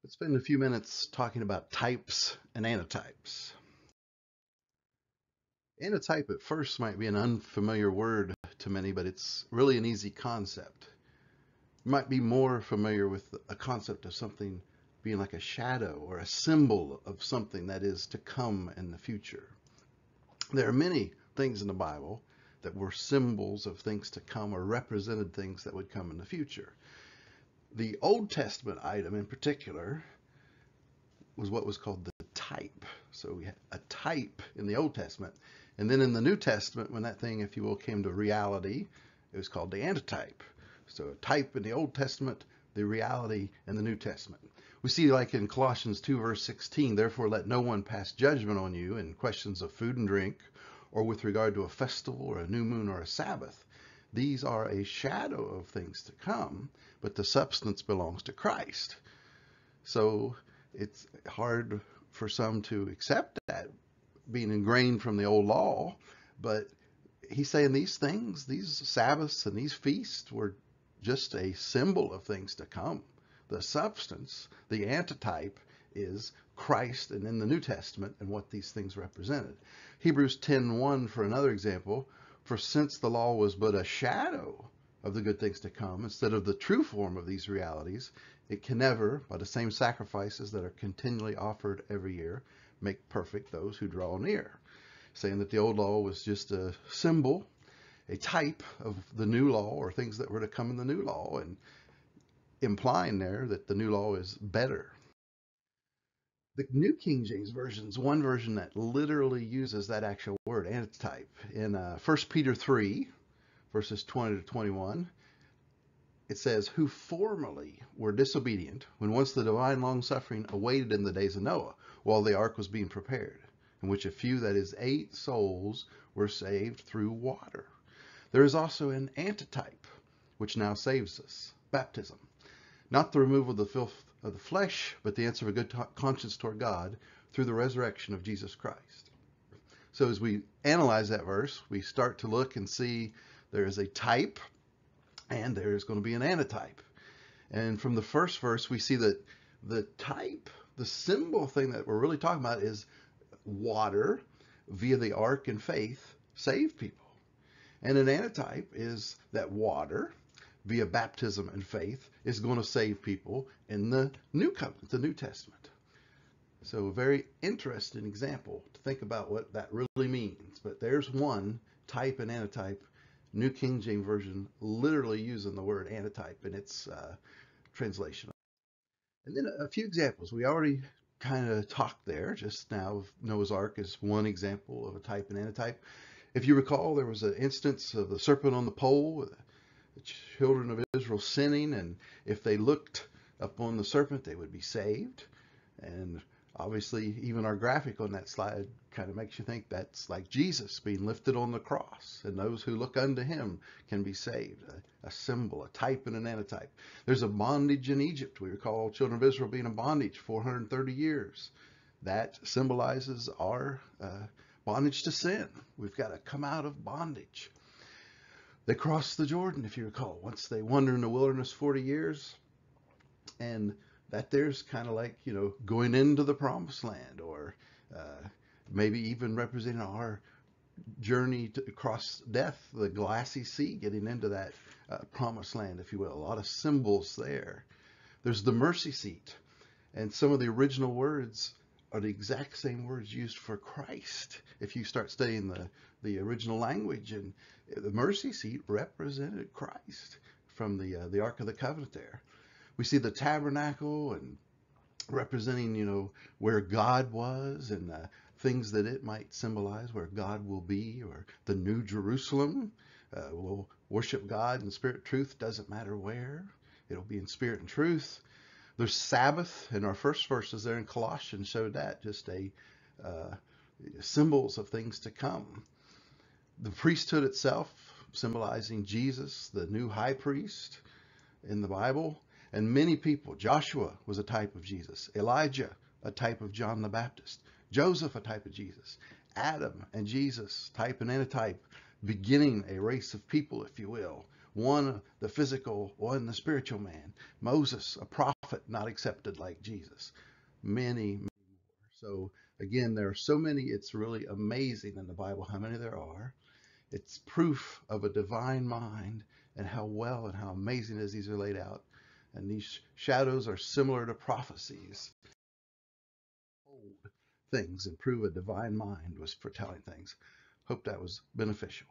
Let's spend a few minutes talking about types and antitypes. Antitype at first might be an unfamiliar word to many, but it's really an easy concept. You might be more familiar with a concept of something being like a shadow or a symbol of something that is to come in the future. There are many things in the Bible that were symbols of things to come or represented things that would come in the future. The Old Testament item in particular was what was called the type. So we had a type in the Old Testament. And then in the New Testament, when that thing, if you will, came to reality, it was called the antitype. So a type in the Old Testament, the reality in the New Testament. We see like in Colossians 2 verse 16, therefore let no one pass judgment on you in questions of food and drink, or with regard to a festival or a new moon or a Sabbath. These are a shadow of things to come, but the substance belongs to Christ. So it's hard for some to accept that being ingrained from the old law, but he's saying these things, these Sabbaths and these feasts were just a symbol of things to come. The substance, the antitype, is Christ and in the New Testament and what these things represented. Hebrews 10:1 for another example, for since the law was but a shadow of the good things to come, instead of the true form of these realities, it can never, by the same sacrifices that are continually offered every year, make perfect those who draw near. Saying that the old law was just a symbol, a type of the new law or things that were to come in the new law, and implying there that the new law is better. The New King James Version is one version that literally uses that actual word, antitype. In 1 Peter 3, verses 20 to 21, it says, who formerly were disobedient when once the divine long-suffering awaited in the days of Noah, while the ark was being prepared, in which a few, that is 8 souls, were saved through water. There is also an antitype, which now saves us, baptism. Not the removal of the filth of the flesh, but the answer of a good conscience toward God through the resurrection of Jesus Christ. So as we analyze that verse, we start to look and see there is a type and there's going to be an antitype. And from the first verse, we see that the type, the symbol thing that we're really talking about is water via the ark and faith saved people. And an antitype is that water via baptism and faith is going to save people in the new covenant, the New Testament. So a very interesting example to think about what that really means. But there's one type and antitype, New King James Version literally using the word antitype in its translation. And then a few examples. We already kind of talked there just now of Noah's Ark as one example of a type and antitype. If you recall, there was an instance of the serpent on the pole, the children of Israel sinning, and if they looked upon the serpent, they would be saved. And obviously, even our graphic on that slide kind of makes you think that's like Jesus being lifted on the cross, and those who look unto him can be saved. A symbol, a type and an antitype. There's a bondage in Egypt. We recall children of Israel being in bondage 430 years. That symbolizes our bondage to sin. We've got to come out of bondage. They crossed the Jordan, if you recall, once they wandered in the wilderness 40 years, and that there's kind of like, going into the promised land, or maybe even representing our journey to across death, the glassy sea, getting into that promised land, if you will. A lot of symbols there. There's the mercy seat, and some of the original words are the exact same words used for Christ. If you start studying the original language, and the mercy seat represented Christ from the Ark of the Covenant there. We see the tabernacle and representing, where God was and things that it might symbolize, where God will be, or the New Jerusalem. We'll worship God in spirit and truth, doesn't matter where. It'll be in spirit and truth. There's Sabbath, and our first verses there in Colossians showed that, just symbols of things to come. The priesthood itself, symbolizing Jesus, the new high priest in the Bible, and many people. Joshua was a type of Jesus. Elijah, a type of John the Baptist. Joseph, a type of Jesus. Adam and Jesus, type and antitype, beginning a race of people, if you will, One, the physical, one, the spiritual man. Moses, a prophet not accepted like Jesus. Many, many more. So again, there are so many, it's really amazing in the Bible how many there are. It's proof of a divine mind and how well and how amazing it is these are laid out. And these shadows are similar to prophecies. Hold things and prove a divine mind was foretelling things. Hope that was beneficial.